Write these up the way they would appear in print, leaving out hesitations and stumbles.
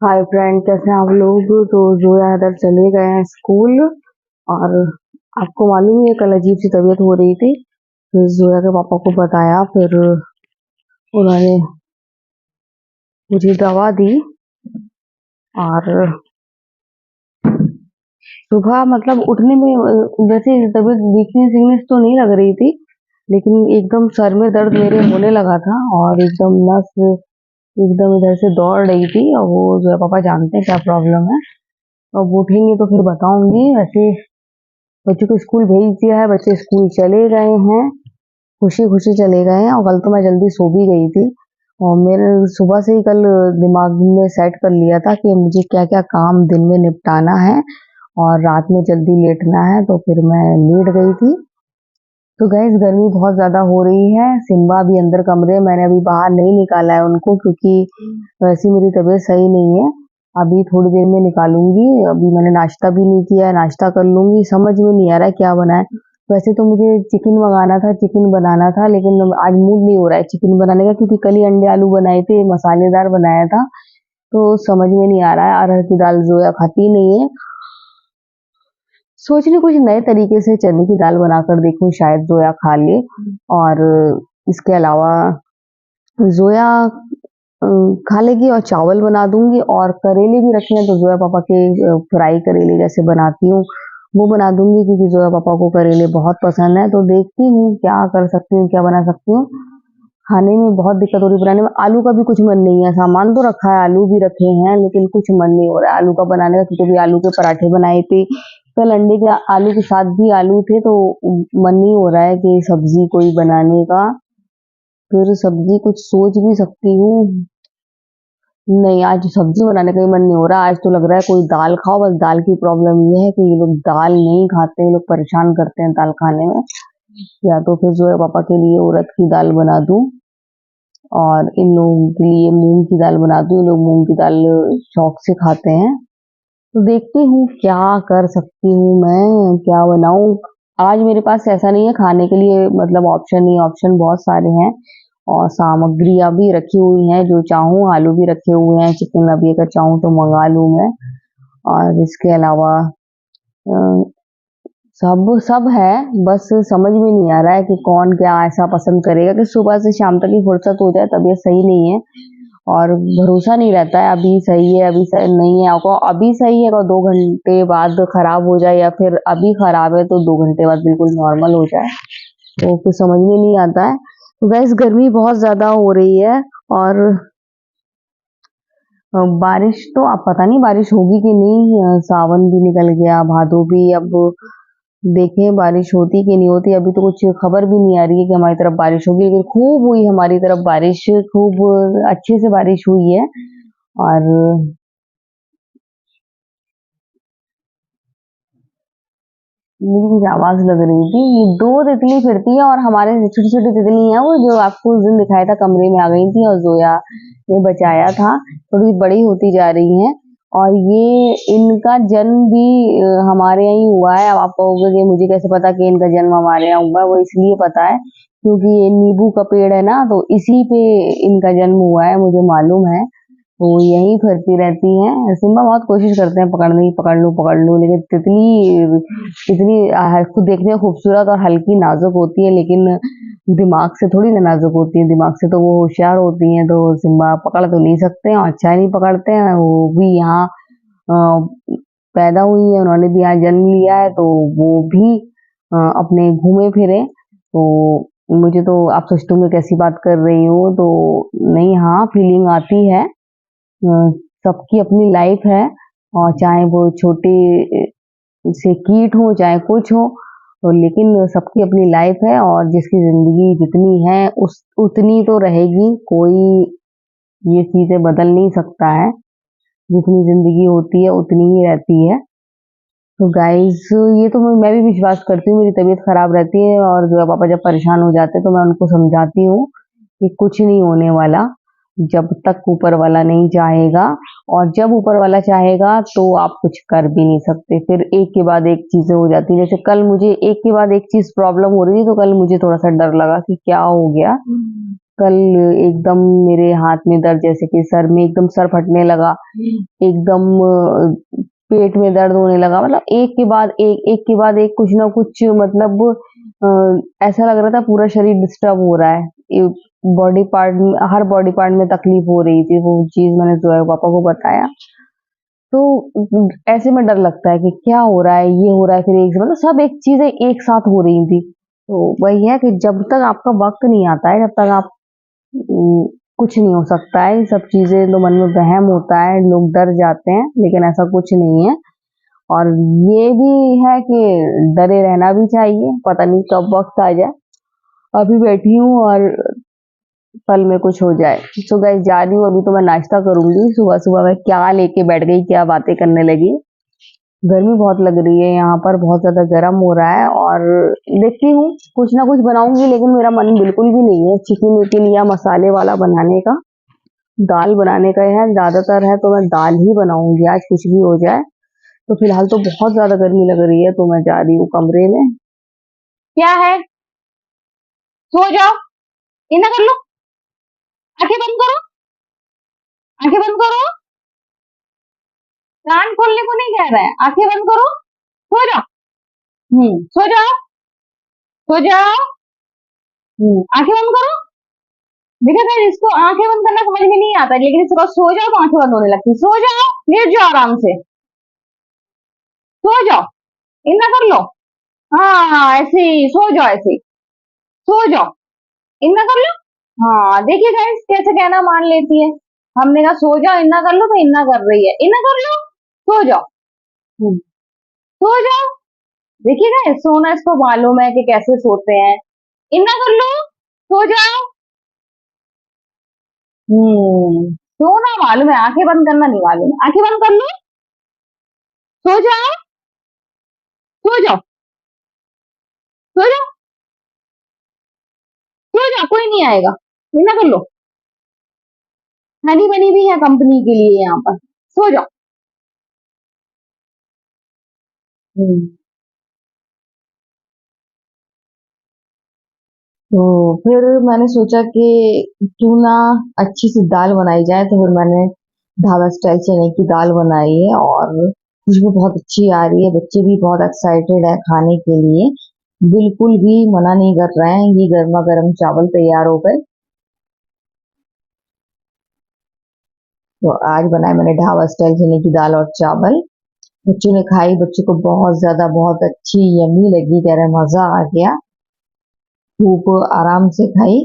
Hi friend, कैसे हैं आप लोग। तो जोया इधर चले गए हैं स्कूल। और आपको मालूम ही है, कल अजीब सी तबीयत हो रही थी। फिर जोया के पापा को बताया, फिर उन्होंने मुझे दवा दी। और सुबह मतलब उठने में वैसे तबीयत वीकनेस वीकनेस तो नहीं लग रही थी, लेकिन एकदम सर में दर्द मेरे होने लगा था और एकदम नस एकदम इधर से दौड़ रही थी। और वो जो है पापा जानते हैं क्या प्रॉब्लम है। अब उठेंगे तो फिर बताऊंगी। वैसे बच्चों को स्कूल भेज दिया है, बच्चे स्कूल चले गए हैं, खुशी खुशी चले गए हैं। और कल तो मैं जल्दी सो भी गई थी। और मेरे सुबह से ही कल दिमाग में सेट कर लिया था कि मुझे क्या क्या काम दिन में निपटाना है और रात में जल्दी लेटना है, तो फिर मैं लेट गई थी। तो गैस गर्मी बहुत ज्यादा हो रही है। सिम्बा भी अंदर कमरे, मैंने अभी बाहर नहीं निकाला है उनको, क्योंकि वैसे मेरी तबीयत सही नहीं है। अभी थोड़ी देर में निकालूंगी। अभी मैंने नाश्ता भी नहीं किया है, नाश्ता कर लूंगी। समझ में नहीं आ रहा है क्या बनाए। वैसे तो मुझे चिकन मंगाना था, चिकन बनाना था, लेकिन आज मूड नहीं हो रहा है चिकन बनाने का, क्योंकि कल ही अंडे आलू बनाए थे, मसालेदार बनाया था। तो समझ में नहीं आ रहा है। अरहर की दाल जोया खाती नहीं है। सोच रही कुछ नए तरीके से चने की दाल बनाकर देखूं, शायद जोया खा ले। और इसके अलावा जोया खा लेगी और चावल बना दूंगी। और करेले भी रखे हैं, तो जोया पापा के फ्राई करेले जैसे बनाती हूँ वो बना दूंगी, क्योंकि जोया पापा को करेले बहुत पसंद है। तो देखती हूँ क्या कर सकती हूँ, क्या बना सकती हूँ। खाने में बहुत दिक्कत हो रही है बनाने में। आलू का भी कुछ मन नहीं है, सामान तो रखा है, आलू भी रखे हैं, लेकिन कुछ मन नहीं हो रहा है आलू का बनाने का, क्योंकि अभी आलू के पराठे बनाए थे। कल अंडे के आलू के साथ भी आलू थे, तो मन नहीं हो रहा है कि सब्जी कोई बनाने का। फिर सब्जी कुछ सोच भी सकती हूँ। नहीं, आज सब्जी बनाने का ही मन नहीं हो रहा। आज तो लग रहा है कोई दाल खाओ। बस दाल की प्रॉब्लम ये है कि ये लोग दाल नहीं खाते, ये लोग परेशान करते हैं दाल खाने में। या तो फिर जो है पापा के लिए उड़द की दाल बना दूं, और इन लोगों के लिए मूंग की दाल बना दूं। ये लोग मूंग की दाल शौक से खाते हैं। तो देखती हूँ क्या कर सकती हूँ, मैं क्या बनाऊं। आज मेरे पास ऐसा नहीं है खाने के लिए, मतलब ऑप्शन नहीं, ऑप्शन बहुत सारे हैं। और सामग्रियां भी रखी हुई हैं, जो चाहूँ। आलू भी रखे हुए हैं, चिकन अभी अगर चाहूँ तो मंगा लूँ मैं। और इसके अलावा अ, सब सब है। बस समझ में नहीं आ रहा है कि कौन क्या ऐसा पसंद करेगा कि सुबह से शाम तक ही फुर्सत हो जाए। तबीयत सही नहीं है और भरोसा नहीं रहता है, अभी सही है अभी सही नहीं है। आपको अभी सही है और 2 घंटे बाद खराब हो जाए, या फिर अभी खराब है तो 2 घंटे बाद बिल्कुल नॉर्मल हो जाए। तो कुछ समझ में नहीं आता है। तो गैस गर्मी बहुत ज्यादा हो रही है। और बारिश तो अब पता नहीं बारिश होगी कि नहीं। सावन भी निकल गया, भादो भी। अब देखें बारिश होती कि नहीं होती। अभी तो कुछ खबर भी नहीं आ रही है कि हमारी तरफ बारिश होगी, लेकिन खूब हुई हमारी तरफ बारिश, खूब अच्छे से बारिश हुई है। और मुझे कुछ आवाज लग रही थी, ये दो तितली फिरती है, और हमारे छोटी छोटी तितली हैं वो, जो आपको उस दिन दिखाया था कमरे में आ गई थी, और जोया ने बचाया था। थोड़ी बड़ी होती जा रही हैं। और ये इनका जन्म भी हमारे यहाँ ही हुआ है। अब आप कहोगे कि मुझे कैसे पता कि इनका जन्म हमारे यहाँ हुआ है। वो इसलिए पता है क्योंकि ये नींबू का पेड़ है ना, तो इसी पे इनका जन्म हुआ है, मुझे मालूम है। तो यही फिरती रहती हैं। सिम्बा बहुत कोशिश करते हैं पकड़ने की, पकड़ लूं, लेकिन तितली इतनी खुद देखने में खूबसूरत और हल्की नाजुक होती है, लेकिन दिमाग से थोड़ी ना नाजुक होती है। दिमाग से तो वो होशियार होती हैं, तो सिम्बा पकड़ तो नहीं सकते हैं, और अच्छा नहीं पकड़ते हैं। वो भी यहाँ अ, पैदा हुई है, उन्होंने भी यहाँ जन्म लिया है, तो वो भी अपने घूमे फिरे। तो मुझे तो आप सोचते होंगे कैसी बात कर रही हूँ, तो नहीं, हाँ फीलिंग आती है। सबकी अपनी लाइफ है, और चाहे वो छोटे से कीट हो चाहे कुछ हो, तो लेकिन सबकी अपनी लाइफ है, और जिसकी जिंदगी जितनी है उस उतनी तो रहेगी। कोई ये चीजें बदल नहीं सकता है। जितनी जिंदगी होती है उतनी ही रहती है। तो गाइस, ये तो मैं भी विश्वास करती हूँ। मेरी तबीयत खराब रहती है, और जो है पापा जब परेशान हो जाते हैं तो मैं उनको समझाती हूँ कि कुछ नहीं होने वाला, जब तक ऊपर वाला नहीं चाहेगा। और जब ऊपर वाला चाहेगा तो आप कुछ कर भी नहीं सकते। फिर एक के बाद एक चीजें हो जाती है। जैसे कल मुझे एक के बाद एक चीज प्रॉब्लम हो रही थी, तो कल मुझे थोड़ा सा डर लगा कि क्या हो गया। कल एकदम मेरे हाथ में दर्द, जैसे कि सर में एकदम सर फटने लगा, एकदम पेट में दर्द होने लगा, मतलब एक के बाद एक कुछ ना कुछ, मतलब ऐसा लग रहा था पूरा शरीर डिस्टर्ब हो रहा है। बॉडी पार्ट में, हर बॉडी पार्ट में तकलीफ हो रही थी। वो चीज मैंने जो है पापा को बताया, तो ऐसे में डर लगता है कि क्या हो रहा है, ये हो रहा है, फिर एक मतलब सब एक चीजें एक साथ हो रही थी। तो वही है कि जब तक आपका वक्त नहीं आता है, जब तक आप उम, कुछ नहीं हो सकता है। ये सब चीज़ें तो मन में वहम होता है, लोग डर जाते हैं, लेकिन ऐसा कुछ नहीं है। और ये भी है कि डरे रहना भी चाहिए, पता नहीं कब वक़्त आ जाए। अभी बैठी हूँ और कल में कुछ हो जाए। सो गाइस, जा रही हूँ, अभी तो मैं नाश्ता करूँगी। सुबह-सुबह मैं क्या लेके बैठ गई, क्या बातें करने लगी। गर्मी बहुत लग रही है यहाँ पर, बहुत ज़्यादा गर्म हो रहा है, और देखती हूँ कुछ ना कुछ बनाऊँगी, लेकिन मेरा मन बिल्कुल भी नहीं है चिकन विकन या मसाले वाला बनाने का। दाल बनाने का है ज़्यादातर, है तो मैं दाल ही बनाऊँगी आज, कुछ भी हो जाए। तो फिलहाल तो बहुत ज़्यादा गर्मी लग रही है, तो मैं जा रही हूँ कमरे में। क्या है? सो जाओ, इतना कर लो, आंखें बंद करो, आंखें बंद करो, कान खोलने को नहीं कह रहा है, आंखें बंद करो, सो जाओ। सो जाओ, सो जाओ। आंखें बंद करो। देखा था, इसको आंखें बंद करना समझ में नहीं आता, लेकिन इसको सो जाओ तो आंखें बंद होने लगती। सो जाओ, लेट जाओ आराम से, सो जाओ, इतना कर लो। हाँ, ऐसे ही सो जाओ, ऐसे ही सो जाओ, इतना कर लो। हाँ, देखिए गाइस कैसे कहना मान लेती है। हमने कहा सो जाओ, इतना कर लो, तो इतना कर रही है, इतना कर लो, सो जाओ। हम्म, सो जाओ। देखिए गाइस, सोना इसको मालूम है कि कैसे सोते हैं। इतना कर लो, सो जाओ। सोना मालूम है, आंखें बंद करना नहीं मालूम है। आंखें बंद कर लो, सो जाओ, सो जाओ, सो जाओ, सो जाओ, कोई नहीं आएगा, इतना कर लो। हनी बनी भी है कंपनी के लिए यहाँ पर, सो जाओ। हम्म तो फिर मैंने सोचा कि क्यों ना अच्छी सी दाल बनाई जाए, तो फिर मैंने ढाबा स्टाइल चने की दाल बनाई है, और खुशबू बहुत अच्छी आ रही है। बच्चे भी बहुत एक्साइटेड है खाने के लिए, बिल्कुल भी मना नहीं कर रहे हैं। ये गर्मा गर्म चावल तैयार हो गए। तो आज बनाए मैंने ढाबा स्टाइल चने की दाल और चावल। बच्चों ने खाई, बच्चों को बहुत ज्यादा, बहुत अच्छी यम्मी लगी, कह रहे मजा आ गया। खूब आराम से खाई।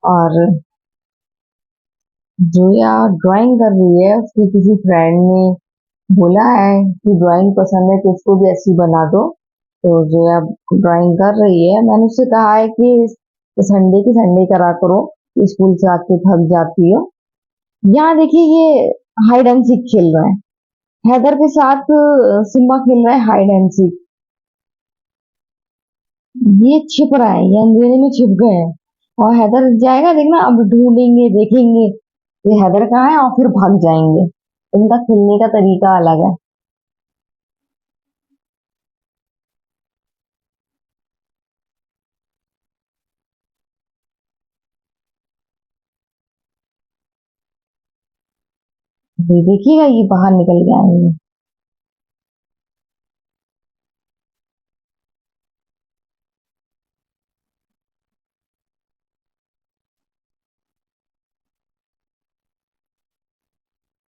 और जोया ड्राइंग कर रही है, उसकी किसी फ्रेंड ने बोला है कि ड्राइंग पसंद है, तो उसको भी ऐसी बना दो। तो जोया ड्राइंग कर रही है। मैंने उससे कहा है कि संडे की संडे करा करो, स्कूल से आके थक जाती हो। यहाँ देखिए, ये हाइड एंड सीक खेल रहा है, हैदर के साथ सिम्बा खेल रहा है हाइड एंड सीक। ये छिप रहा है, ये अंधेरे में छिप गए हैं, और हैदर जाएगा देखना, अब ढूंढेंगे, देखेंगे ये हैदर कहाँ है, और फिर भाग जाएंगे। इनका खेलने का तरीका अलग है। ये देखिएगा, ये बाहर निकल के आएंगे।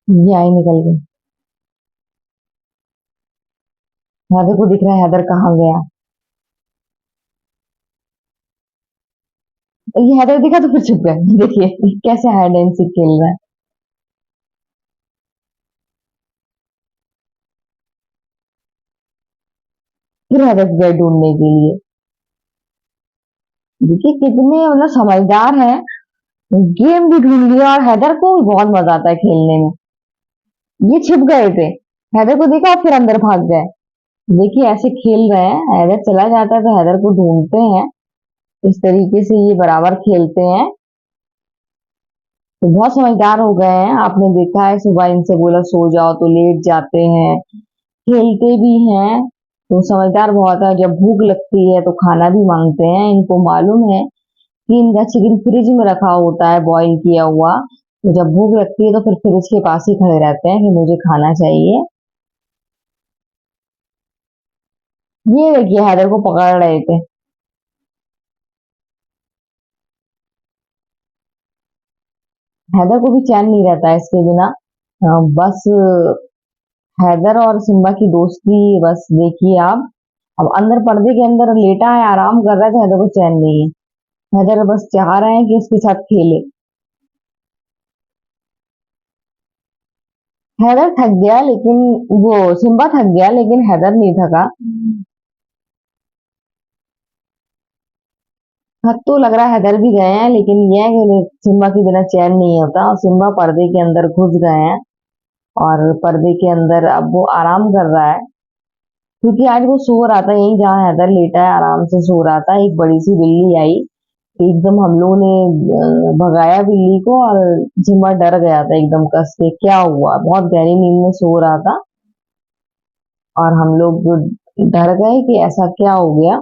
ये आए निकल के। हैदर को दिख रहा है, हैदर कहाँ गया। ये हैदर दिखा तो फिर छुप गया। देखिए कैसे हाइड एंड सीक खेल रहा है। फिर हैदर गए ढूंढने के लिए। देखिए कितने मतलब समझदार है, गेम भी ढूंढ लिया, और हैदर को बहुत मजा आता है खेलने में। ये छिप गए थे, हैदर को देखा और फिर अंदर भाग गए। देखिए ऐसे खेल रहे हैं, हैदर चला जाता है तो हैदर को ढूंढते हैं। इस तरीके से ये बराबर खेलते हैं। तो बहुत समझदार हो गए हैं। आपने देखा है, सुबह इनसे बोला सो जाओ तो लेट जाते हैं, खेलते भी हैं। तो समझदार बहुत है, जब भूख लगती है तो खाना भी मांगते हैं। इनको मालूम है कि इनका चिकन फ्रिज में रखा होता है बॉईल किया हुआ, तो जब भूख लगती है तो फिर फ्रिज के पास ही खड़े रहते हैं कि मुझे खाना चाहिए। ये देखिए हैदर को पकड़ रहे थे। हैदर को भी चैन नहीं रहता है इसके बिना। बस हैदर और सिम्बा की दोस्ती बस देखिए आप। अब अंदर पर्दे के अंदर लेटा है, आराम कर रहा है, तो हैदर को चैन नहीं है। हैदर बस चाह रहे हैं कि इसके साथ खेले। हैदर थक गया लेकिन वो सिम्बा थक गया लेकिन हैदर नहीं थका। थक तो लग रहा है हैदर भी गए हैं, लेकिन ये है कि सिम्बा के बिना चैन नहीं होता, और सिम्बा पर्दे के अंदर घुस गए हैं और पर्दे के अंदर अब वो आराम कर रहा है, क्योंकि आज वो सो रहा था यहीं जहाँ हैदर लेटा है, आराम से सो रहा था। एक बड़ी सी बिल्ली आई, एकदम हम लोगों ने भगाया बिल्ली को, और सिम्बा डर गया था एकदम कस के, क्या हुआ, बहुत गहरी नींद में सो रहा था, और हम लोग डर गए कि ऐसा क्या हो गया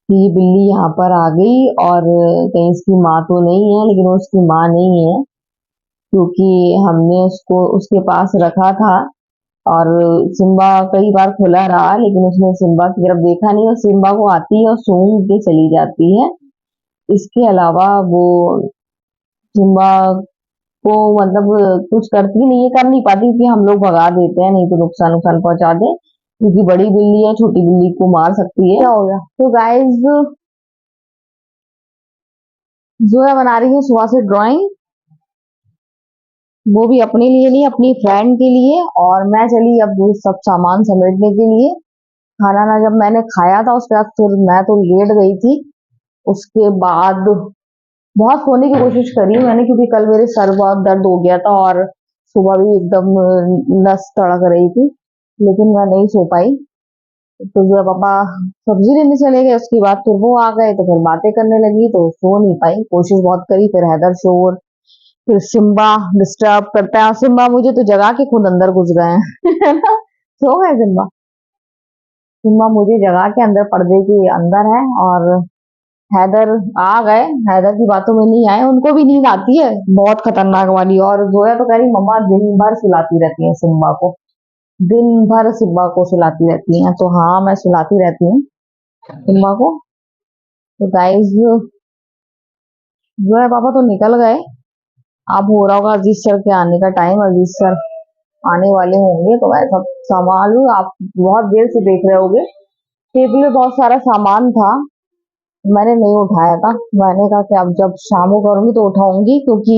कि ये बिल्ली यहाँ पर आ गई, और कहीं इसकी माँ तो नहीं है, लेकिन वो उसकी माँ नहीं है, क्योंकि हमने उसको उसके पास रखा था। और सिम्बा कई बार खुला रहा, लेकिन उसने सिम्बा की तरफ देखा नहीं, और सिम्बा को आती है और सूंघ के चली जाती है। इसके अलावा वो सिम्बा को मतलब कुछ करती नहीं है, कर नहीं पाती, क्योंकि हम लोग भगा देते हैं, नहीं तो नुकसान नुकसान पहुंचा दे, क्योंकि बड़ी बिल्ली है, छोटी बिल्ली को मार सकती है। क्या हो गया? तो गाइज, जोया बना रही है सुबह से ड्राइंग, वो भी अपने लिए नहीं, अपनी फ्रेंड के लिए। और मैं चली अब वो सब सामान समेटने के लिए। खाना ना जब मैंने खाया था उसके बाद फिर मैं तो लेट गई थी। उसके बाद बहुत सोने की कोशिश करी मैंने, क्योंकि कल मेरे सर बहुत दर्द हो गया था, और सुबह भी एकदम नस तड़क रही थी, लेकिन मैं नहीं सो पाई। तो जो पापा सब्जी लेने चले गए, उसके बाद फिर वो आ गए, तो फिर बातें करने लगी, तो सो नहीं पाई। कोशिश बहुत करी, फिर हैदर शोर, फिर सिम्बा डिस्टर्ब करता है, और सिम्बा मुझे तो जगा के खुद अंदर घुस गए हैं है ना? सो गए सिम्बा। सिम्बा मुझे जगा के अंदर पर्दे के अंदर है, और हैदर आ गए, हैदर की बातों में नहीं आए, उनको भी नींद आती है बहुत खतरनाक वाली। और जोया तो कह रही मम्मा दिन भर सुलाती रहती है सिम्बा को, दिन भर सिम्बा को सुलाती रहती है। तो हाँ, मैं सुलाती रहती हूँ सिम्बा को। तो गाइस, जोया पापा तो निकल गए। अब हो रहा होगा अजीज सर के आने का टाइम, अजीज सर आने वाले होंगे, तो मैं सब संभालू। आप बहुत देर से देख रहे होगे, टेबल में बहुत सारा सामान था, मैंने नहीं उठाया था। मैंने कहा कि अब जब शाम को करूंगी तो उठाऊंगी, क्योंकि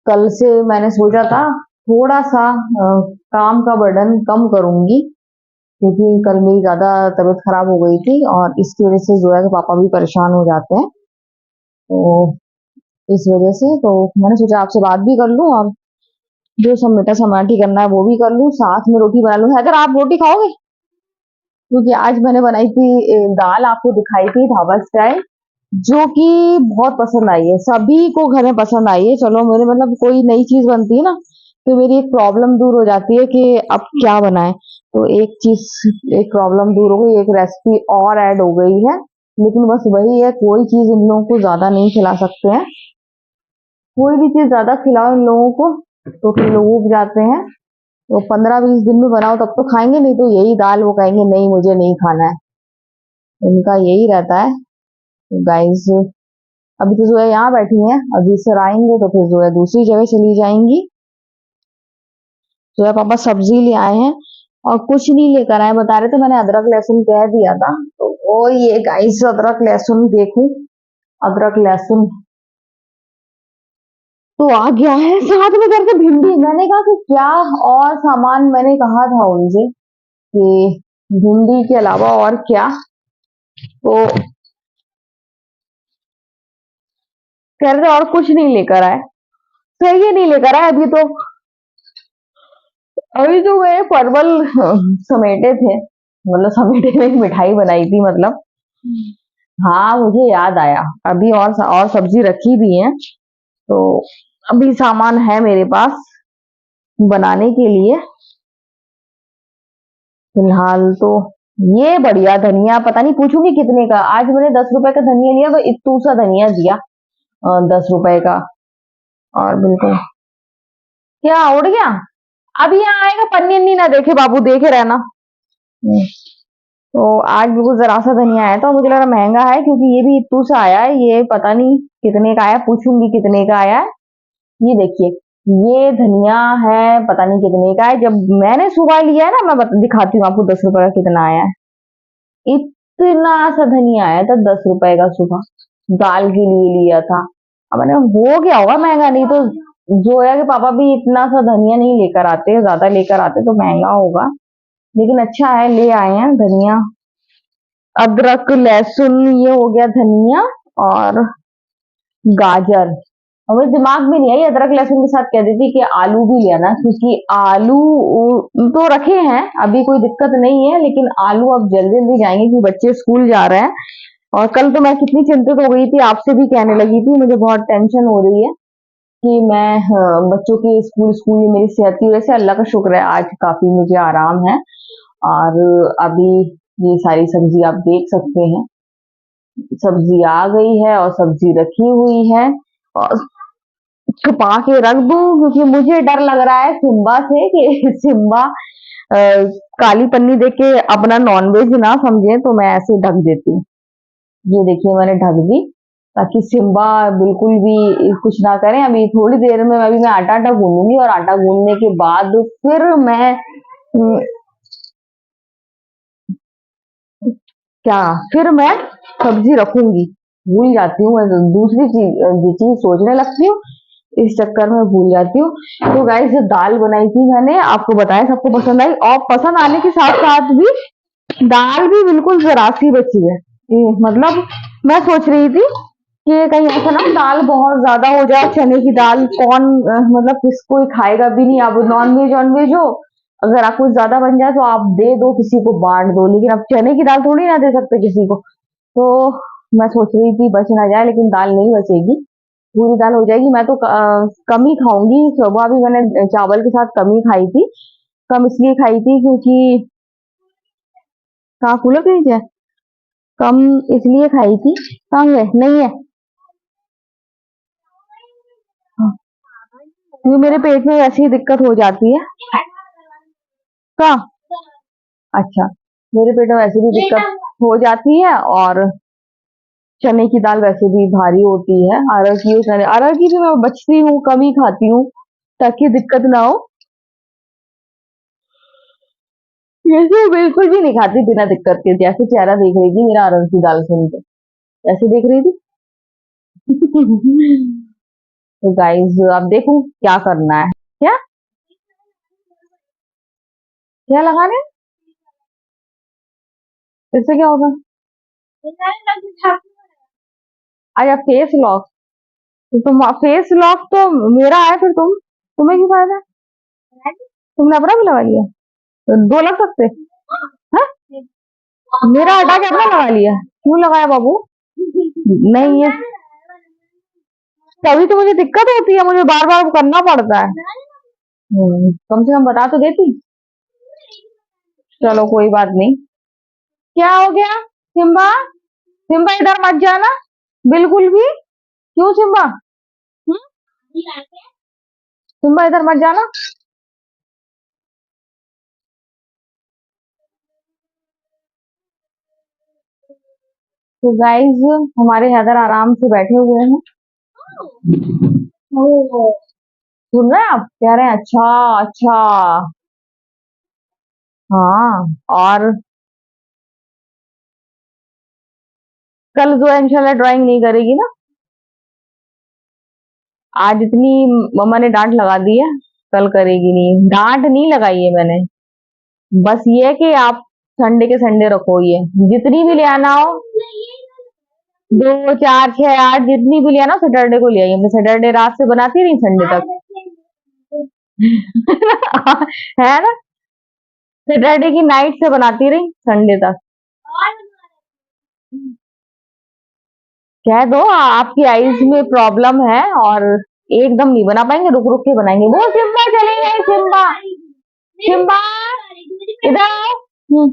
कल से मैंने सोचा था थोड़ा सा काम का बर्डन कम करूंगी, क्योंकि कल मेरी ज्यादा तबीयत खराब हो गई थी, और इसकी वजह से जोया के पापा भी परेशान हो जाते हैं। तो इस वजह से तो मैंने सोचा आपसे बात भी कर लूं, और जो समेटा समाटी करना है वो भी कर लूं, साथ में रोटी बना लूं। हैदर, आप रोटी खाओगे? क्योंकि आज मैंने बनाई थी दाल, आपको दिखाई थी ढाबा स्टाइल, जो कि बहुत पसंद आई है, सभी को घर में पसंद आई है। चलो, मेरे मतलब कोई नई चीज बनती है ना, तो मेरी एक प्रॉब्लम दूर हो जाती है कि अब क्या बनाए। तो एक चीज, एक प्रॉब्लम दूर हो गई, एक रेसिपी और ऐड हो गई है। लेकिन बस वही है, कोई चीज इन लोगों को ज्यादा नहीं खिला सकते हैं। कोई भी चीज ज्यादा खिलाओ इन लोगों को तो फिर लोग उब जाते हैं। तो 15-20 दिन में बनाओ तब तो खाएंगे, नहीं तो यही दाल वो कहेंगे नहीं मुझे नहीं खाना है, इनका यही रहता है। गाइस, अभी तो जोया यहाँ बैठी है, अभी सर आएंगे तो फिर जोया दूसरी जगह चली जाएंगी। जोया पापा सब्जी ले आए हैं, और कुछ नहीं लेकर आए, बता रहे थे, मैंने अदरक लहसुन कह दिया था, तो वो ये गाइस अदरक लहसुन देखूं, अदरक लहसुन तो आ गया है, साथ में करके भिंडी। मैंने कहा कि क्या और सामान, मैंने कहा था उनसे कि भिंडी के अलावा और क्या, तो कह रहे थे और कुछ नहीं लेकर आए। सही है, नहीं लेकर आए। अभी तो मैं परवल समेटे थे, मतलब समेटे में एक मिठाई बनाई थी मतलब। हाँ, मुझे याद आया, अभी और सब्जी रखी भी है, तो अभी सामान है मेरे पास बनाने के लिए। फिलहाल तो ये बढ़िया धनिया, पता नहीं पूछूंगी कितने का। आज मैंने 10 रुपए का धनिया लिया, तो इतू सा धनिया दिया 10 रुपए का। और बिल्कुल, क्या उड़ गया? अब यहाँ आएगा, पन्नी अन्नी ना देखे बाबू, देखे रहना। तो आज बिल्कुल जरा सा धनिया आया था, मुझे लगा महंगा है, क्योंकि ये भी इतू सा आया है। ये पता नहीं कितने का आया, पूछूंगी कितने का आया है। ये देखिए, ये धनिया है, पता नहीं कितने का है। जब मैंने सुबह लिया है ना, मैं दिखाती हूँ आपको 10 रुपए का कितना आया है। इतना सा धनिया आया था 10 रुपए का, सुबह दाल के लिए लिया था। अब मैंने, हो गया होगा महंगा, नहीं तो जोया के पापा भी इतना सा धनिया नहीं लेकर आते, ज्यादा लेकर आते तो महंगा होगा। लेकिन अच्छा है, ले आए हैं धनिया। अदरक लहसुन, ये हो गया धनिया। और गाजर, हमें दिमाग में नहीं आई, अदरक लहसुन के साथ कह देती कि आलू भी लेना, क्योंकि आलू तो रखे हैं, अभी कोई दिक्कत नहीं है। लेकिन आलू अब जल्दी जल्दी जाएंगे, क्योंकि बच्चे स्कूल जा रहे हैं। और कल तो मैं कितनी चिंतित हो गई थी, आपसे भी कहने लगी थी, मुझे बहुत टेंशन हो रही है कि मैं, बच्चों की स्कूल स्कूल मेरी सेहत की वजह से, अल्लाह का शुक्र है आज काफी मुझे आराम है। और अभी ये सारी सब्जी आप देख सकते हैं, सब्जी आ गई है और सब्जी रखी हुई है। और छुपा के रख दूं, क्योंकि मुझे डर लग रहा है सिम्बा से, कि सिम्बा काली पन्नी देख के अपना नॉनवेज ना समझे, तो मैं ऐसे ढक देती हूँ। ये देखिए, मैंने ढक दी, ताकि सिम्बा बिल्कुल भी कुछ ना करें। अभी थोड़ी देर में अभी मैं आटा आटा गूंदूंगी, और आटा गूंदने के बाद फिर मैं क्या, फिर मैं सब्जी रखूंगी। भूल जाती हूँ, मैं दूसरी चीज सोचने लगती हूँ, इस चक्कर में भूल जाती हूँ। तो गाइस, जो दाल बनाई थी मैंने, आपको बताया, सबको पसंद आई। और पसंद आने के साथ साथ भी दाल भी बिल्कुल जरा सी बची है। मतलब मैं सोच रही थी कि कहीं ऐसा ना दाल बहुत ज्यादा हो जाए, चने की दाल कौन, मतलब किस कोई खाएगा भी नहीं। अब नॉन वेज ऑन वेज हो, अगर आपको ज्यादा बन जाए तो आप दे दो, किसी को बांट दो, लेकिन अब चने की दाल थोड़ी ना दे सकते किसी को। तो मैं सोच रही थी बच ना जाए, लेकिन दाल नहीं बचेगी, पूरी दाल हो जाएगी। मैं तो कम ही खाऊंगी। सुबह भी मैंने चावल के साथ कम ही खाई थी। कम इसलिए खाई थी क्योंकि, कहाँ कूलर के नीचे है? कम इसलिए खाई थी, कहाँ गए? नहीं है। हाँ, क्योंकि मेरे पेट में वैसे ही दिक्कत हो जाती है। कहाँ? अच्छा, मेरे पेट में वैसे भी दिक्कत हो जाती है। और चने की दाल वैसे भी भारी होती है। अरहर की और चने, अरहर की भी मैं बचती हूँ, कम ही खाती हूँ, ताकि दिक्कत ना हो। वैसे बिल्कुल भी नहीं खाती बिना दिक्कत के, जैसे चेहरा देख रही थी मेरा अरहर की दाल सुन के, ऐसे देख रही थी। तो गाइस, अब देखूं क्या करना है। क्या क्या लगाने हैं? इससे क्या होगा? अच्छा, फेस लॉक। तो तुम फेस लॉक तो मेरा है, फिर तुम्हें क्यों फायदा है? तुमने अपना भी लगा लिया, तो दो लग सकते हैं? मेरा हटा के अपना लगा लिया, क्यों लगाया बाबू? नहीं, ये तभी तो मुझे दिक्कत होती है, मुझे बार बार करना पड़ता है। कम से कम बता तो देती। चलो कोई बात नहीं। क्या हो गया सिम्बा? सिम्बा इधर मत जाना, बिल्कुल भी। क्यों सिम्बा? हम्म? सिम्बा इधर मत जाना। तो गाइस, हमारे हैदर आराम से बैठे हुए हैं। ओ, सुन रहे हैं आप? कह रहे हैं अच्छा अच्छा। हाँ। और कल जो है इंशाल्लाह ड्राइंग नहीं करेगी ना। आज इतनी मम्मा ने डांट लगा दी है, कल करेगी नहीं। डांट नहीं लगाई है मैंने, बस ये है कि आप संडे के संडे रखो, ये जितनी भी ले आना हो, 2 4 6 8, जितनी भी ले आना सैटरडे को ले आइए। मैं सैटरडे रात से बनाती रही संडे तक। है ना, सैटरडे की नाइट से बनाती रही संडे तक। कह दो आपकी आईज में प्रॉब्लम है, और एकदम नहीं बना पाएंगे, रुक रुक के बनाएंगे। वो सिम्बा चले गए, सिम्बा, सिम्बा इधर आओ।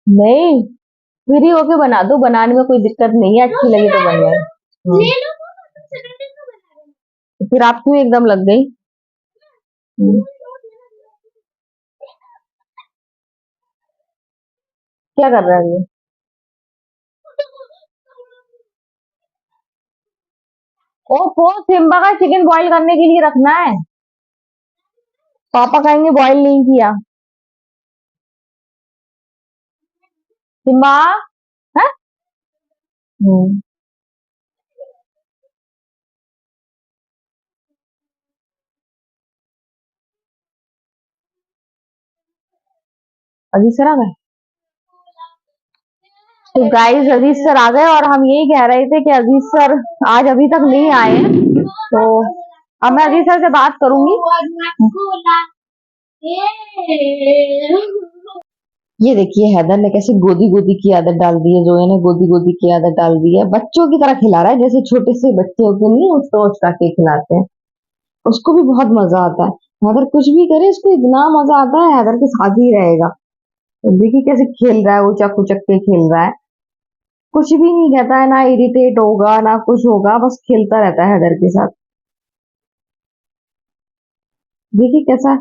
नहीं, फ्री होके बना दो, बनाने में कोई दिक्कत नहीं है, अच्छी लगी तो बन जाए। फिर आप क्यों एकदम लग गई? हम्म, क्या कर रहा है ये? ओफो, सिम्बा का चिकन बॉईल करने के लिए रखना है। पापा कहेंगे बॉईल नहीं किया। सिम्बा। है। हम्म। अजीज सर आ गए। तो गाइस अजीज सर आ गए और हम यही कह रहे थे कि अजीज सर आज अभी तक नहीं आए हैं, तो अब मैं अजीज सर से बात करूंगी। ये देखिए हैदर ने कैसे गोदी गोदी की आदत डाल दी है, जोया ने गोदी गोदी की आदत डाल दी है, बच्चों की तरह खिला रहा है जैसे छोटे से बच्चे होते नहीं उसको उचका के खिलाते हैं। उसको भी बहुत मजा आता है। हैदर कुछ भी करे इसको इतना मजा आता है, हैदर के साथ ही रहेगा। तो देखिए कैसे खेल रहा है, उचक उचक के खेल रहा है, कुछ भी नहीं कहता है, ना इरिटेट होगा ना कुछ होगा, बस खेलता रहता है हैदर के साथ। देखिए कैसा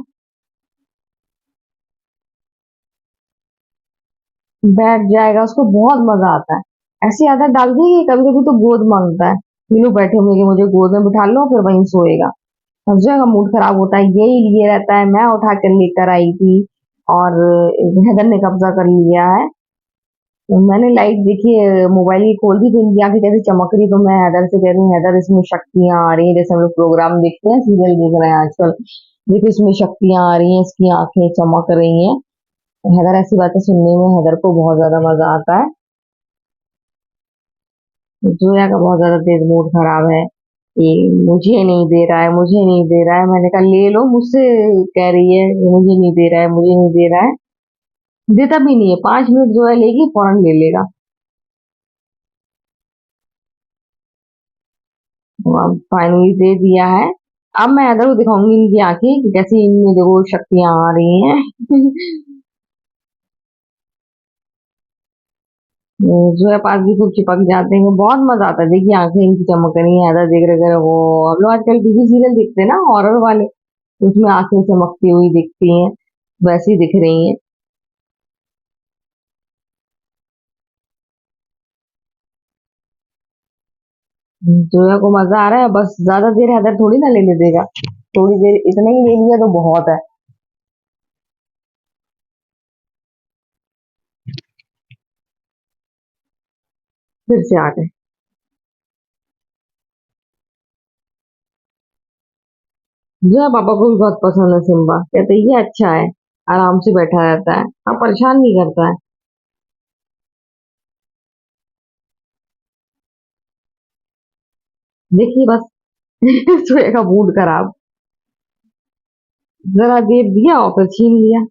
बैठ जाएगा, उसको बहुत मजा आता है। ऐसी आदत डाल दी कि कभी कभी तो गोद मांगता है, तीनों बैठे हुए कि मुझे गोद में बिठा लो, फिर वहीं सोएगा। हर जगह मूड खराब होता है, यही लिए रहता है, मैं उठा कर लेकर आई थी और हैदर ने कब्जा कर लिया है। तो मैंने लाइट देखी, मोबाइल की खोल दी तो इनकी आंखें कैसे चमक रही, तो मैं हैदर से कह रही हूँ हैदर इसमें शक्तियां आ रही हैं, जैसे हम लोग प्रोग्राम देखते हैं, सीरियल देख रहे हैं आजकल, देखिए इसमें शक्तियां आ रही हैं, इसकी आंखें चमक रही हैं। हैदर ऐसी बातें सुनने में हैदर को बहुत ज्यादा मजा आता है। जोया का बहुत ज्यादा तेज मूड खराब है कि मुझे नहीं दे रहा है, मुझे नहीं दे रहा है। मैंने कहा ले लो, मुझसे कह रही है कि मुझे नहीं दे रहा है, मुझे नहीं दे रहा है। देता भी नहीं है, 5 मिनट जो है लेगी फौरन ले लेगा। तो अब फाइनली दे दिया है। अब मैं अगर वो दिखाऊंगी इनकी आंखें कि कैसी इनमें देखो शक्तियां आ रही हैं। जोया पास भी खूब चिपक जाते हैं, बहुत मजा आता है, देखिए आंखें इनकी चमक रही है, ऐसा देख रहे वो। हम लोग आजकल टीवी सीरियल देखते हैं ना हॉरर वाले, तो उसमें आंखें चमकती हुई दिखती हैं, वैसी दिख रही हैं। जोया को मजा आ रहा है, बस ज्यादा देर हैदर थोड़ी ना लेने देगा, थोड़ी देर इतना ही ले लिया तो बहुत है। फिर से आ गए। जोया पापा को भी बहुत पसंद है सिम्बा, कहते ये अच्छा है, आराम से बैठा रहता है, अब परेशान नहीं करता है। देखिए बस। जोया का मूड खराब, जरा देर दिया और फिर छीन लिया।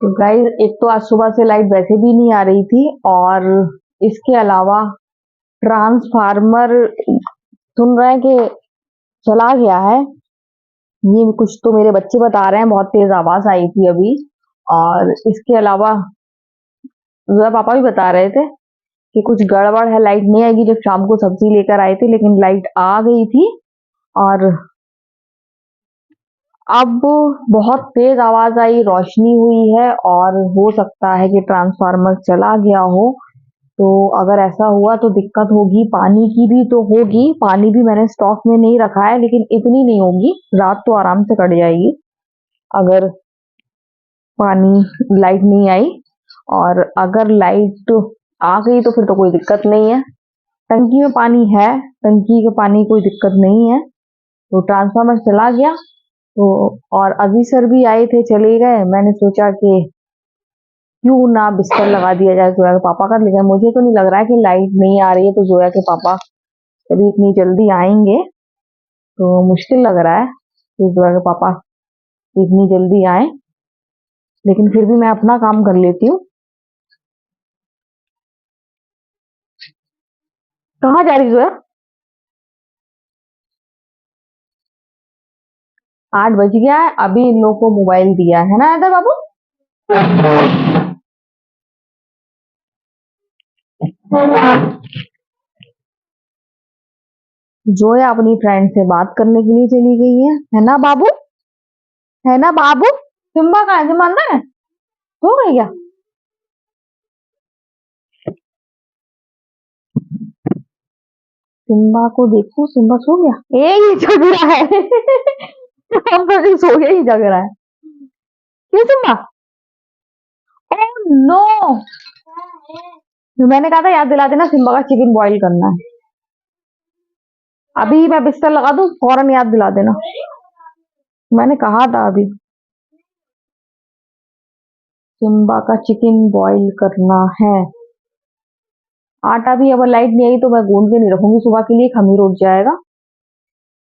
तो गाइस एक तो आज सुबह से लाइट वैसे भी नहीं आ रही थी, और इसके अलावा ट्रांसफार्मर सुन रहे हैं कि चला गया है। ये कुछ तो मेरे बच्चे बता रहे हैं, बहुत तेज आवाज आई थी अभी। और इसके अलावा जरा पापा भी बता रहे थे कि कुछ गड़बड़ है, लाइट नहीं आएगी। जब शाम को सब्जी लेकर आए थे लेकिन लाइट आ गई थी, और अब बहुत तेज आवाज आई, रोशनी हुई है, और हो सकता है कि ट्रांसफार्मर चला गया हो। तो अगर ऐसा हुआ तो दिक्कत होगी, पानी की भी तो होगी, पानी भी मैंने स्टॉक में नहीं रखा है, लेकिन इतनी नहीं होगी, रात तो आराम से कट जाएगी अगर पानी लाइट नहीं आई। और अगर लाइट आ गई तो फिर तो कोई दिक्कत नहीं है, टंकी में पानी है, टंकी के पानी कोई दिक्कत नहीं है। तो ट्रांसफार्मर चला गया तो, और अजीज सर भी आए थे चले गए, मैंने सोचा कि क्यों ना बिस्तर लगा दिया जाए जोया के पापा का, लेकिन मुझे तो नहीं लग रहा है कि लाइट नहीं आ रही है तो जोया के पापा कभी इतनी जल्दी आएंगे। तो मुश्किल लग रहा है कि जोया के पापा इतनी जल्दी आए, लेकिन फिर भी मैं अपना काम कर लेती हूँ। कहाँ जा रही जोया? 8 बज गया है, अभी इन लोग को मोबाइल दिया है ना इधर बाबू। जोया अपनी फ्रेंड से बात करने के लिए चली गई है ना बाबू? है ना बाबू? सिम्बा कहाँ है? सिम्बा अंदर है? सो गई क्या? सिम्बा को देखो, सिम्बा सो गया? ये जग रहा है। हम तो सो गया ही जग रहा है। क्यों सिम्बा? ओह नो, मैंने कहा था याद दिला देना, सिम्बा का चिकन बॉईल करना है। अभी मैं बिस्तर लगा दूं, फौरन याद दिला देना। मैंने कहा था अभी सिम्बा का चिकन बॉईल करना है। आटा भी अगर लाइट नहीं आई तो मैं गूंद के नहीं रखूंगी, सुबह के लिए खमीर उठ जाएगा।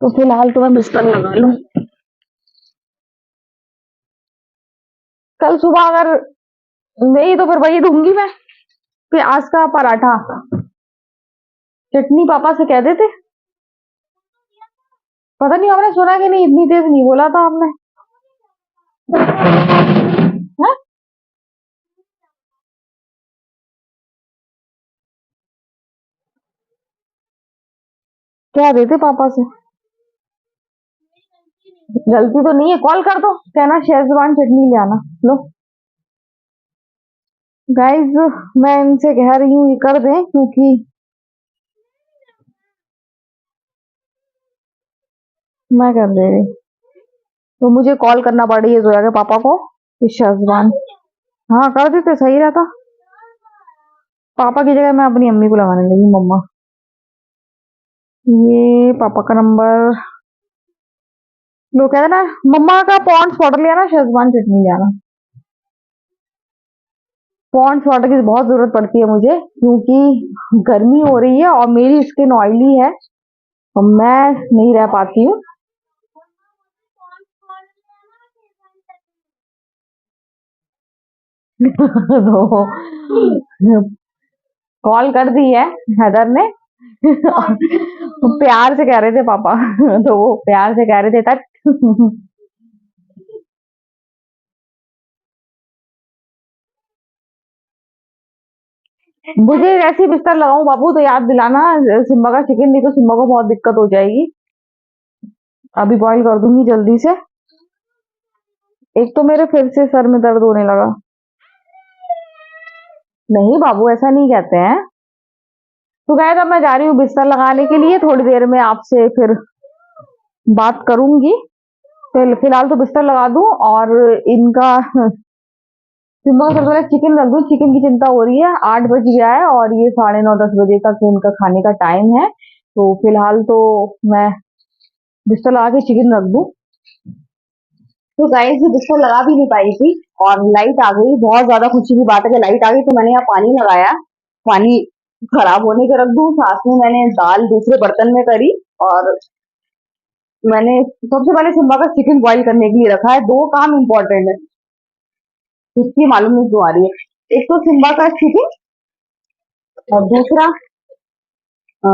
तो फिलहाल तो मैं बिस्तर लगा लूं। कल सुबह अगर नहीं तो फिर वही दूंगी मैं, प्याज का पराठा। चटनी पापा से कह देते। पता नहीं, हमने सुना कि नहीं, इतनी तेज नहीं बोला था आपने। है? क्या देते पापा से? गलती तो नहीं है, कॉल कर दो, कहना शेजवान चटनी ले आना। लो गाइस, मैं इनसे कह रही हूँ ये कर दें, क्योंकि मैं कर दे रही तो मुझे कॉल करना पड़ रही है जोया के पापा को कि शेजवान। हाँ कर देते, सही रहता। पापा की जगह मैं अपनी अम्मी को लगाने लगी, मम्मा। ये पापा का नंबर। लोग कहते ना, मम्मा का पॉन्ड्स वाटर ले आना, शेजवान चटनी ले आना। पॉन्ड्स वाटर की बहुत जरूरत पड़ती है मुझे, क्योंकि गर्मी हो रही है और मेरी स्किन ऑयली है और मैं नहीं रह पाती हूँ। तो कॉल कर दी है हैदर ने। प्यार से कह रहे थे पापा। तो वो प्यार से कह रहे थे तक। मुझे जैसे ही बिस्तर लगाऊं बाबू तो याद दिलाना सिम्बा का चिकन, नहीं तो सिम्बा को बहुत दिक्कत हो जाएगी। अभी बॉईल कर दूंगी जल्दी से। एक तो मेरे फिर से सर में दर्द होने लगा। नहीं बाबू, ऐसा नहीं कहते हैं। तो गाइस, अब मैं जा रही हूँ बिस्तर लगाने के लिए, थोड़ी देर में आपसे फिर बात करूंगी। फिलहाल तो बिस्तर लगा दूं और इनका सिम्बा का सबसे पहले चिकन रख दूं, चिकन की चिंता हो रही है। 8 बज गया है और ये 9:30-10 बजे तक इनका खाने का टाइम है। तो फिलहाल तो मैं बिस्तर लगा के चिकन रख दूं। तो गाइस, ये बिस्तर लगा भी नहीं पाई थी और लाइट आ गई। बहुत ज्यादा खुशी की बात है कि लाइट आ गई, तो मैंने यहाँ पानी लगाया। पानी खराब होने के रख दूं, साथ में मैंने दाल दूसरे बर्तन में करी और मैंने सबसे पहले सिम्बा का चिकन बॉईल करने के लिए रखा है। दो काम इंपॉर्टेंट है, इसकी मालूम नहीं क्यों आ रही है। एक तो सिम्बा का चिकन और दूसरा अ,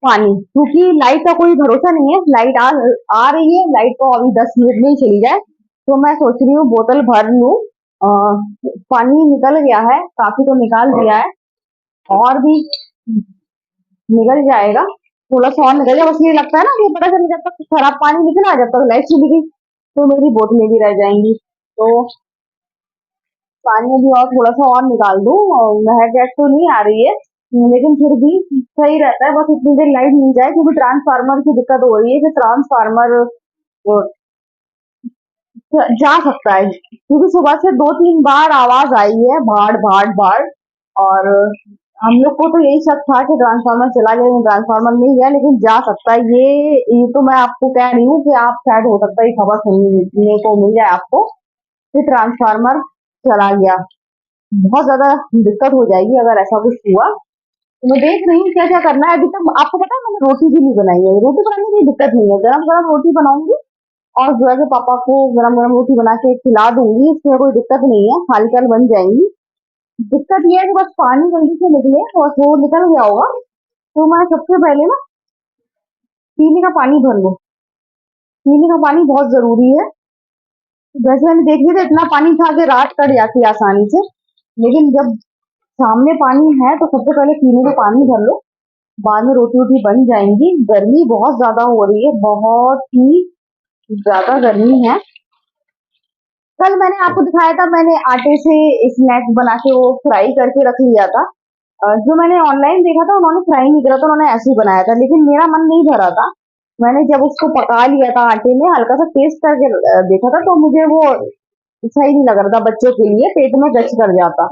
पानी, क्योंकि लाइट का कोई भरोसा नहीं है। लाइट आ रही है, लाइट तो अभी 10 मिनट में ही चली जाए। तो मैं सोच रही हूँ बोतल भर लूं। अ, पानी निकल गया है, काफी तो निकाल दिया है, और भी निकल जाएगा। थोड़ा सा और निकल जाएगा, बस ये लगता है ना कि पता चल, जब तक खराब पानी निकला, जब तक लाइट चली गई तो मेरी बोतलें भी रह जाएंगी। तो पानी अभी और थोड़ा सा और निकाल दूं। और महक गैस तो नहीं आ रही है, लेकिन फिर भी सही रहता है, बस इतनी देर लाइट मिल जाए, क्योंकि ट्रांसफार्मर की दिक्कत हो रही है कि ट्रांसफार्मर जा सकता है, क्योंकि सुबह से 2-3 बार आवाज आई है, भाड़ भाड़ भाड़। और हम लोग को तो यही शक था कि ट्रांसफार्मर चला गया, लेकिन ट्रांसफार्मर नहीं गया, लेकिन जा सकता है। ये तो मैं आपको कह रही हूँ कि आप शायद हो सकता है खबर सुनने को मिल जाए आपको कि ट्रांसफार्मर चला गया। बहुत ज्यादा दिक्कत हो जाएगी अगर ऐसा कुछ हुआ। तो मैं देख रही हूँ क्या क्या करना है। अभी तक आपको पता है मैंने रोटी भी नहीं बनाई है। रोटी बनाने की दिक्कत नहीं है, गरम गरम रोटी बनाऊंगी और जो है कि पापा को गरम गरम रोटी बना के खिला दूंगी, इसमें कोई दिक्कत नहीं है, हल्का बन जाएंगी। दिक्कत ये है कि बस पानी जल्दी से निकले, और वो निकल गया होगा तो मैं सबसे पहले ना पीने का पानी भर लूं, पीने का पानी बहुत जरूरी है। जैसे मैंने देख लिया था इतना पानी था कि रात कट जाती है आसानी से, लेकिन जब सामने पानी है तो सबसे पहले पीने का पानी भर लो, बाद में रोटी वोटी बन जाएंगी। गर्मी बहुत ज्यादा हो रही है, बहुत ही ज्यादा गर्मी है। कल मैंने आपको दिखाया था, मैंने आटे से स्नैक्स बना के वो फ्राई करके रख लिया था। जो मैंने ऑनलाइन देखा था उन्होंने फ्राई नहीं करा था, उन्होंने ऐसे ही बनाया था, लेकिन मेरा मन नहीं भरा था। मैंने जब उसको पका लिया था आटे में, हल्का सा टेस्ट करके देखा था, तो मुझे वो सही नहीं लग रहा था, बच्चों के लिए पेट में गच कर जाता।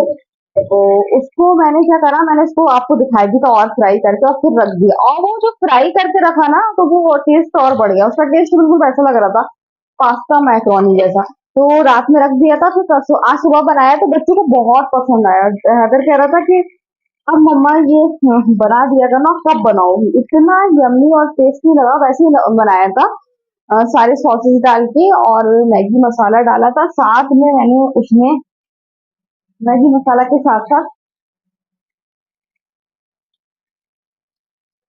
तो उसको मैंने क्या करा, मैंने उसको आपको दिखाई दी था और फ्राई करके और फिर रख दिया, और वो जो फ्राई करके रखा ना तो वो टेस्ट और बढ़ गया, उसका टेस्ट बिल्कुल वैसा लग रहा था, पास्ता मैक्रोनी जैसा। तो रात में रख दिया था, फिर परसों आज सुबह बनाया तो बच्चों को बहुत पसंद आया। हैदर कह रहा था कि अब मम्मा ये बना दिया था ना, कब बनाओगी। इतना यम्मी और टेस्टी लगा, वैसे ही बनाया था। सारे सॉसेस डाल के और मैगी मसाला डाला था, साथ में मैंने उसमें मैगी मसाला के साथ साथ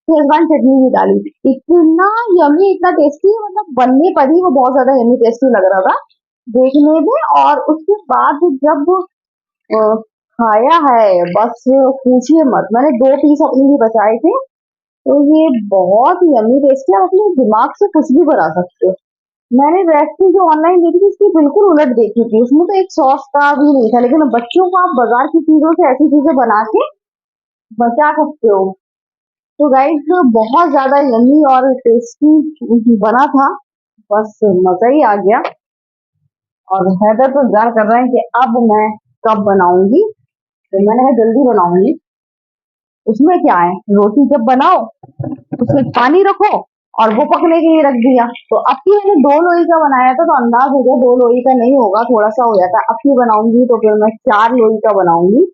शेजवान चटनी भी डाली। इतना यम्मी, इतना टेस्टी, मतलब बनने पर ही वो बहुत ज्यादा यम्मी टेस्टी लग रहा था देखने में। और उसके बाद जब अ, खाया है, बस पूछिए मत। मैंने 2 पीस अपने लिए बचाए थे, तो ये बहुत यम्मी टेस्टी है, आप अपने दिमाग से कुछ भी बना सकते हो। मैंने रेसिपी जो ऑनलाइन देखी थी उसकी बिल्कुल उलट देखी थी, उसमें तो एक सॉस का भी नहीं था, लेकिन बच्चों को आप बाजार की चीजों से ऐसी चीजें बना के बचा सकते हो। तो गाइस बहुत ज्यादा यम्मी और टेस्टी बना था, बस मजा ही आ गया। और हैदर तो इंतजार कर रहे हैं कि अब मैं कब बनाऊंगी, तो मैंने कहा जल्दी बनाऊंगी। उसमें क्या है, रोटी जब बनाओ उसमें पानी रखो और वो पकने के लिए रख दिया। तो अब की मैंने 2 लोई का बनाया था, तो अंदाज हो गया 2 लोई का नहीं होगा, थोड़ा सा हो जाता। अब की बनाऊंगी तो फिर मैं 4 लोई का बनाऊंगी।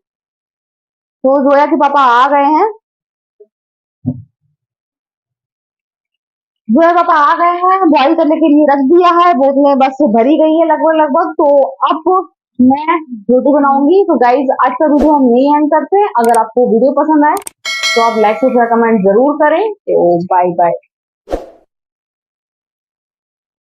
तो जोया के पापा आ गए हैं, जोया पापा आ गए हैं, बॉईल करने के लिए रख दिया है, बोतलें बस भरी गई है लगभग लगभग। तो अब मैं रोटी बनाऊंगी। तो गाइज आज का वीडियो हम यही एंड करते हैं। अगर आपको वीडियो पसंद आए तो आप लाइक शेयर कमेंट जरूर करें। तो बाय बाय।